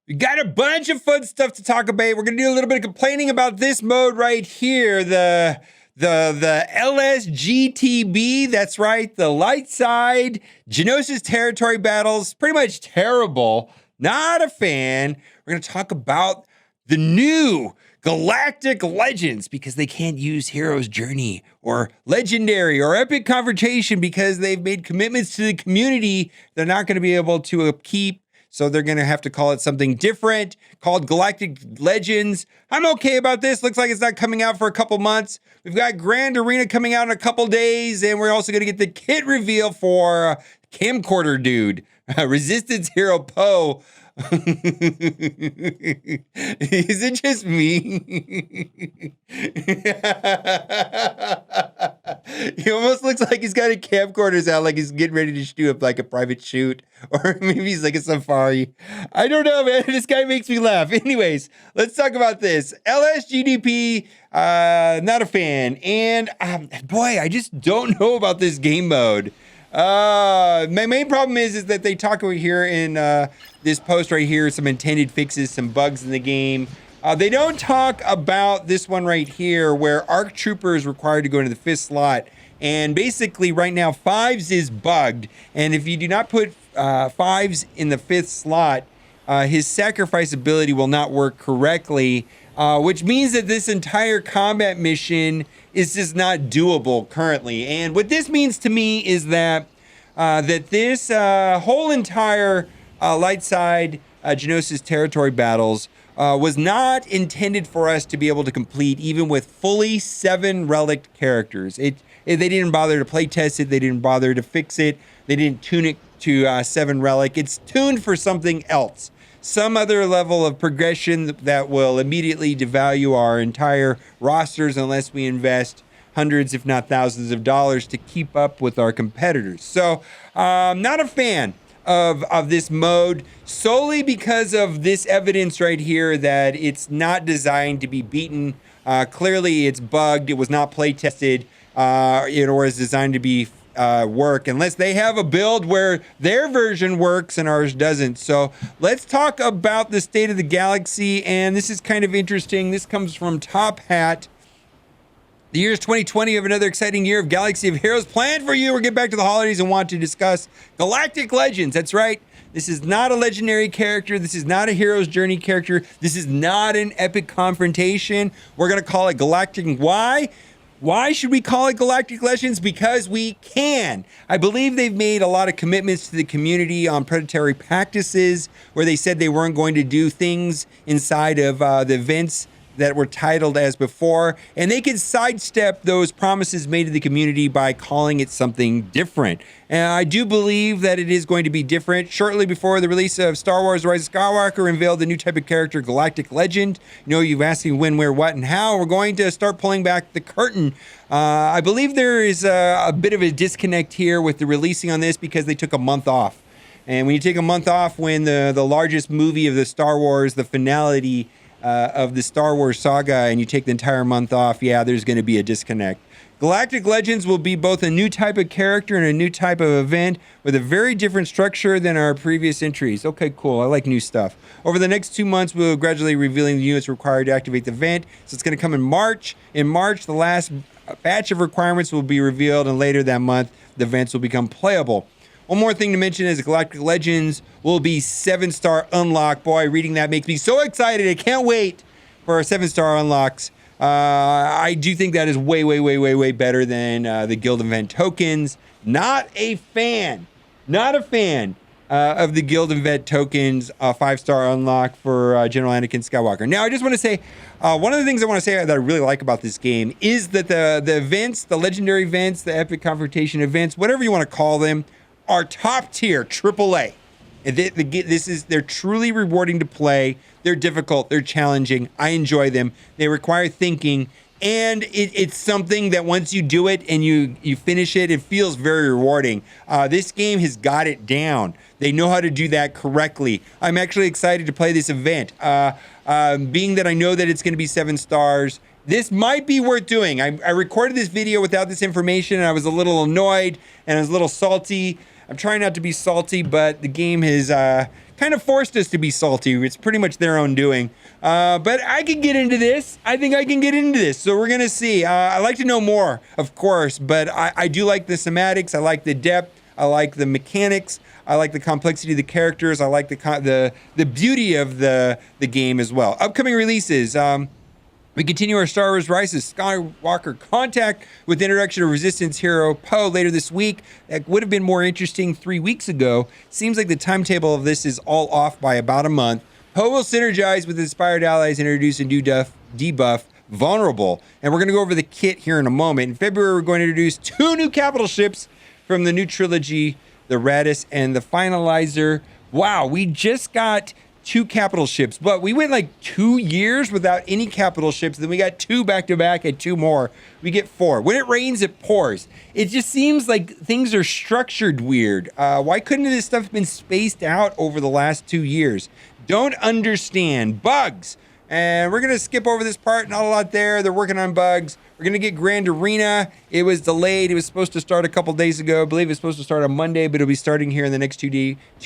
We got a bunch of fun stuff to talk about. We're gonna do a little bit of complaining about this mode right here, the LSGTB. That's right, the light side Geonosis territory battles. Pretty much terrible. Not a fan. We're gonna talk about the new Galactic Legends because they can't use Hero's Journey or Legendary or Epic Confrontation because they've made commitments to the community they're not going to be able to keep. So they're going to have to call it something different, called Galactic Legends. I'm okay about this. Looks like it's not coming out for a couple months. We've got Grand Arena coming out in a couple days, and we're also going to get the kit reveal for Camcorder Dude, Resistance Hero Poe. Is it just me? He almost looks like he's got a camcorders out, like he's getting ready to do up like a private shoot, or maybe he's like a safari. I don't know, man. This guy makes me laugh. Anyways, let's talk about this. LSGDP, not a fan. And boy, I just don't know about this game mode. My main problem is that they talk over here in this post right here, some intended fixes, some bugs in the game. They don't talk about this one right here where ARC Trooper is required to go into the 5th slot. And basically right now 5s is bugged. And if you do not put 5s in the 5th slot, his sacrifice ability will not work correctly, which means that this entire combat mission is just not doable currently. And what this means to me is that this whole entire light side Geonosis territory battles was not intended for us to be able to complete even with fully 7 relic characters. They didn't bother to play test it. They didn't bother to fix it. They didn't tune it to 7 relic. It's tuned for something else. Some other level of progression that will immediately devalue our entire rosters unless we invest hundreds, if not thousands of dollars to keep up with our competitors. So not a fan of this mode solely because of this evidence right here that it's not designed to be beaten. Clearly it's bugged. It was not play tested or is designed to be work unless they have a build where their version works and ours doesn't. So let's talk about the state of the galaxy, and this is kind of interesting. This comes from Top Hat. The year is 2020. We have another exciting year of Galaxy of Heroes planned for you. We're getting back to the holidays and want to discuss Galactic Legends. That's right. This is not a legendary character. This is not a Hero's Journey character. This is not an epic confrontation. We're going to call it Galactic. Why? Why should we call it Galactic Legends? Because we can. I believe they've made a lot of commitments to the community on predatory practices where they said they weren't going to do things inside of the events that were titled as before, and they can sidestep those promises made to the community by calling it something different. And I do believe that it is going to be different. Shortly before the release of Star Wars: The Rise of Skywalker unveiled a new type of character, Galactic Legend. You know, you've asked me when, where, what, and how. We're going to start pulling back the curtain. I believe there is a bit of a disconnect here with the releasing on this because they took a month off. And when you take a month off when the largest movie of the Star Wars, the finality of the Star Wars saga, and you take the entire month off, yeah, there's going to be a disconnect. Galactic Legends will be both a new type of character and a new type of event with a very different structure than our previous entries. Okay, cool. I like new stuff. Over the next 2 months, we'll gradually revealing the units required to activate the event. So it's going to come in March. In March, the last batch of requirements will be revealed, and later that month, the events will become playable. One more thing to mention is Galactic Legends will be 7-star unlock. Boy, reading that makes me so excited. I can't wait for our 7-star unlocks. I do think that is way better than the guild event tokens. Not a fan of the guild event tokens 5-star unlock for General Anakin Skywalker. Now, I just want to say, one of the things I want to say that I really like about this game is that the events, the legendary events, the epic confrontation events, whatever you want to call them, are top tier, AAA. They're truly rewarding to play. They're difficult. They're challenging. I enjoy them. They require thinking, and it's something that once you do it and you finish it, it feels very rewarding. This game has got it down. They know how to do that correctly. I'm actually excited to play this event. Being that I know that it's going to be 7 stars, this might be worth doing. I recorded this video without this information, and I was a little annoyed and I was a little salty. I'm trying not to be salty, but the game has kind of forced us to be salty. It's pretty much their own doing. But I can get into this. I think I can get into this. So we're going to see. I'd like to know more, of course, but I do like the thematics. I like the depth. I like the mechanics. I like the complexity of the characters. I like the beauty of the game as well. Upcoming releases. We continue our Star Wars Rise of Skywalker contact with the introduction of Resistance Hero Poe later this week. That would have been more interesting 3 weeks ago. Seems like the timetable of this is all off by about a month. Poe will synergize with inspired allies, introduce and debuff Vulnerable. And we're going to go over the kit here in a moment. In February, we're going to introduce 2 new capital ships from the new trilogy, the Radis and the Finalizer. Wow, we just got 2 capital ships, but we went like 2 years without any capital ships. Then we got 2 back-to-back and 2 more. We get 4. When it rains, it pours. It just seems like things are structured weird. Why couldn't this stuff have been spaced out over the last 2 years? Don't understand. Bugs. And we're going to skip over this part. Not a lot there. They're working on bugs. We're going to get Grand Arena. It was delayed. It was supposed to start a couple days ago. I believe it's supposed to start on Monday, but it'll be starting here in the next 2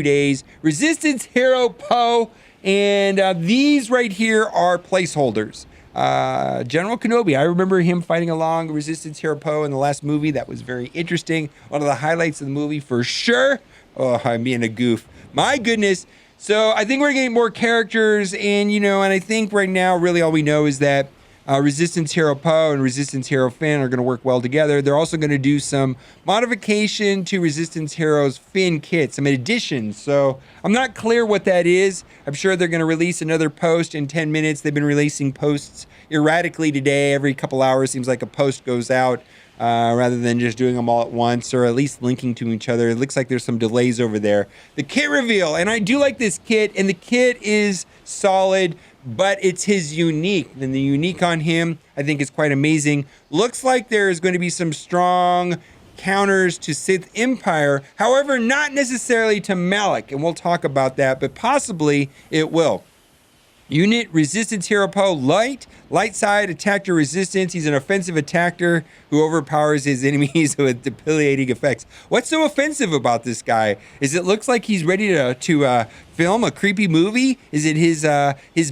days. Resistance Hero Poe. And these right here are placeholders. General Kenobi. I remember him fighting along Resistance Hero Poe in the last movie. That was very interesting. One of the highlights of the movie for sure. Oh, I'm being a goof. My goodness. So I think we're getting more characters, and I think right now really all we know is that Resistance Hero Poe and Resistance Hero Finn are going to work well together. They're also going to do some modification to Resistance Hero's Finn kit, some additions. So I'm not clear what that is. I'm sure they're going to release another post in 10 minutes. They've been releasing posts erratically today. Every couple hours seems like a post goes out. Rather than just doing them all at once, or at least linking to each other. It looks like there's some delays over there. The kit reveal, and I do like this kit, and the kit is solid, but it's his unique, and the unique on him, I think, is quite amazing. Looks like there's going to be some strong counters to Sith Empire, however, not necessarily to Malak, and we'll talk about that, but possibly it will. Unit Resistance Hero Poe light side attacker resistance. He's an offensive attacker who overpowers his enemies with debilitating effects. What's so offensive about this guy? Is it looks like he's ready to film a creepy movie? Is it his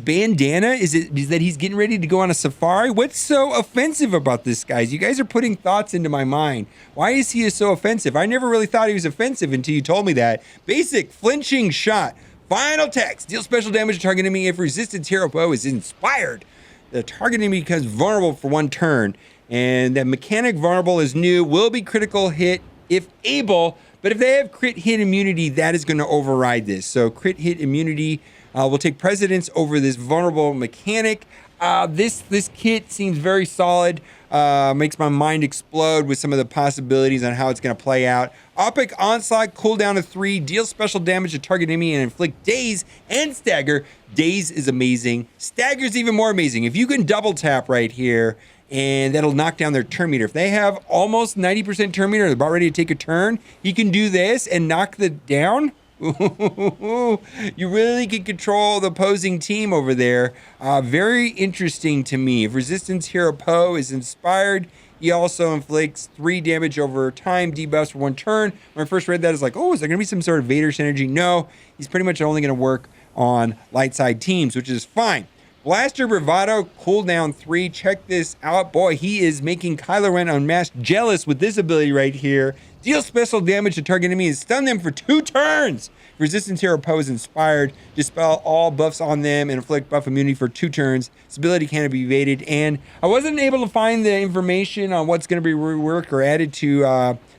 bandana? Is that he's getting ready to go on a safari? What's so offensive about this guy? You guys are putting thoughts into my mind. Why is he so offensive? I never really thought he was offensive until you told me that. Basic flinching shot. Final text. Deal special damage to target enemy if Resistance Hero Poe is inspired. The target enemy becomes vulnerable for 1 turn. And that mechanic vulnerable is new. Will be critical hit if able. But if they have crit hit immunity, that is going to override this. So crit hit immunity will take precedence over this vulnerable mechanic. This kit seems very solid. Makes my mind explode with some of the possibilities on how it's going to play out. Epic Onslaught, cooldown of 3, deal special damage to target enemy and inflict daze and stagger. Daze is amazing. Stagger is even more amazing. If you can double tap right here, and that'll knock down their turn meter. If they have almost 90% turn meter, they're about ready to take a turn, you can do this and knock the down. You really can control the opposing team over there. Very interesting to me. If Resistance Hero Poe is inspired, he also inflicts 3 damage over time, debuffs for 1 turn. When I first read that, I was like, oh, is there going to be some sort of Vader synergy? No, he's pretty much only going to work on light side teams, which is fine. Blaster Bravado, cooldown 3. Check this out. Boy, he is making Kylo Ren unmasked jealous with this ability right here. Deal special damage to target enemy and stun them for 2 turns. Resistance Hero Poe is inspired. Dispel all buffs on them and inflict buff immunity for 2 turns. This ability can't be evaded. And I wasn't able to find the information on what's going to be reworked or added to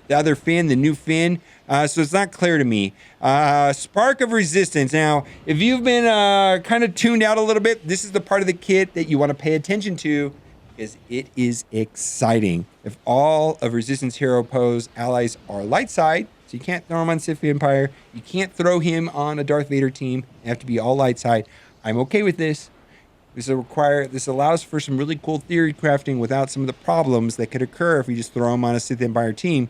the other Finn, the new Finn. So it's not clear to me. Spark of Resistance. Now, if you've been kind of tuned out a little bit, this is the part of the kit that you want to pay attention to, because it is exciting. If all of Resistance Hero Poe's allies are light side, so you can't throw him on Sith Empire, you can't throw him on a Darth Vader team, you have to be all light side. I'm okay with this. This allows for some really cool theory crafting without some of the problems that could occur if you just throw him on a Sith Empire team.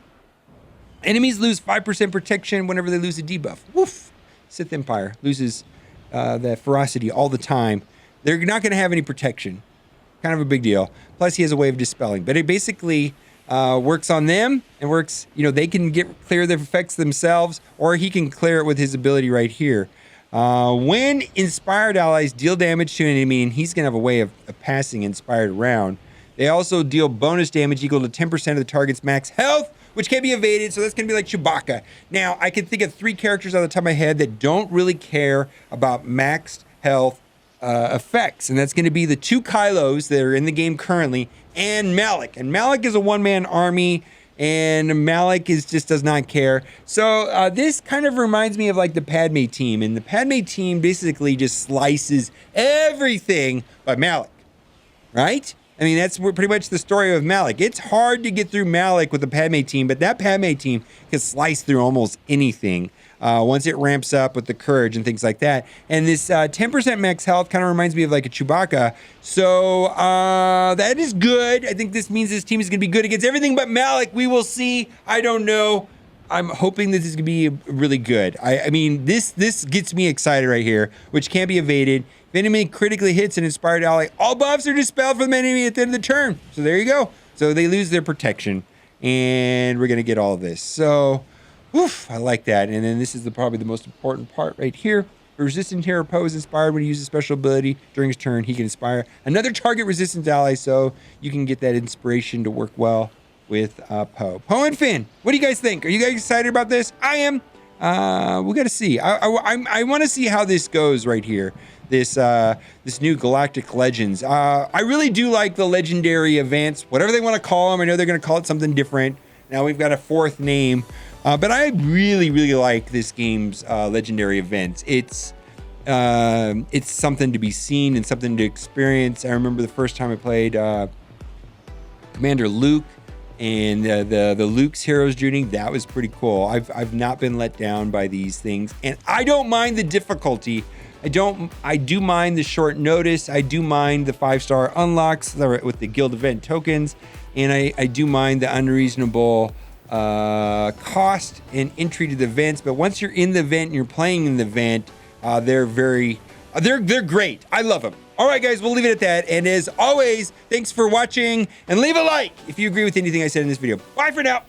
Enemies lose 5% protection whenever they lose a debuff. Woof! Sith Empire loses that ferocity all the time. They're not going to have any protection. Kind of a big deal. Plus, he has a way of dispelling. But it basically works on them and works, they can clear their effects themselves, or he can clear it with his ability right here. When inspired allies deal damage to an enemy, and he's going to have a way of passing inspired around, they also deal bonus damage equal to 10% of the target's max health, which can be evaded, so that's going to be like Chewbacca. Now, I can think of 3 characters on the top of my head that don't really care about maxed health effects, and that's going to be the 2 Kylos that are in the game currently, and Malik. And Malik is a one-man army, and Malik just does not care. So this kind of reminds me of like the Padme team, and the Padme team basically just slices everything but Malik, right? I mean, that's pretty much the story of Malik. It's hard to get through Malik with the Padme team, but that Padme team can slice through almost anything once it ramps up with the courage and things like that. And this 10% max health kind of reminds me of like a Chewbacca. So that is good. I think this means this team is going to be good against everything but Malik. We will see. I don't know. I'm hoping this is going to be really good. I mean, this gets me excited right here, which can't be evaded. If enemy critically hits an inspired ally, all buffs are dispelled from the enemy at the end of the turn. So there you go. So they lose their protection, and we're going to get all of this. So, woof, I like that. And then this is probably the most important part right here. A resistant Hero Poe is inspired when he uses a special ability during his turn. He can inspire another target resistance ally, so you can get that inspiration to work well with Poe. Poe and Finn, what do you guys think? Are you guys excited about this? I am. We got to see. I want to see how this goes right here. This new Galactic Legends. I really do like the legendary events, whatever they want to call them. I know they're going to call it something different. Now we've got a 4th name, but I really like this game's legendary events. It's something to be seen and something to experience. I remember the first time I played Commander Luke and the Luke's Heroes Journey. That was pretty cool. I've not been let down by these things, and I don't mind the difficulty. I do mind the short notice. I do mind the 5-star unlocks with the guild event tokens, and I do mind the unreasonable cost and entry to the events. But once you're in the event and you're playing in the event, they're great. I love them. All right, guys, we'll leave it at that. And as always, thanks for watching, and leave a like if you agree with anything I said in this video. Bye for now.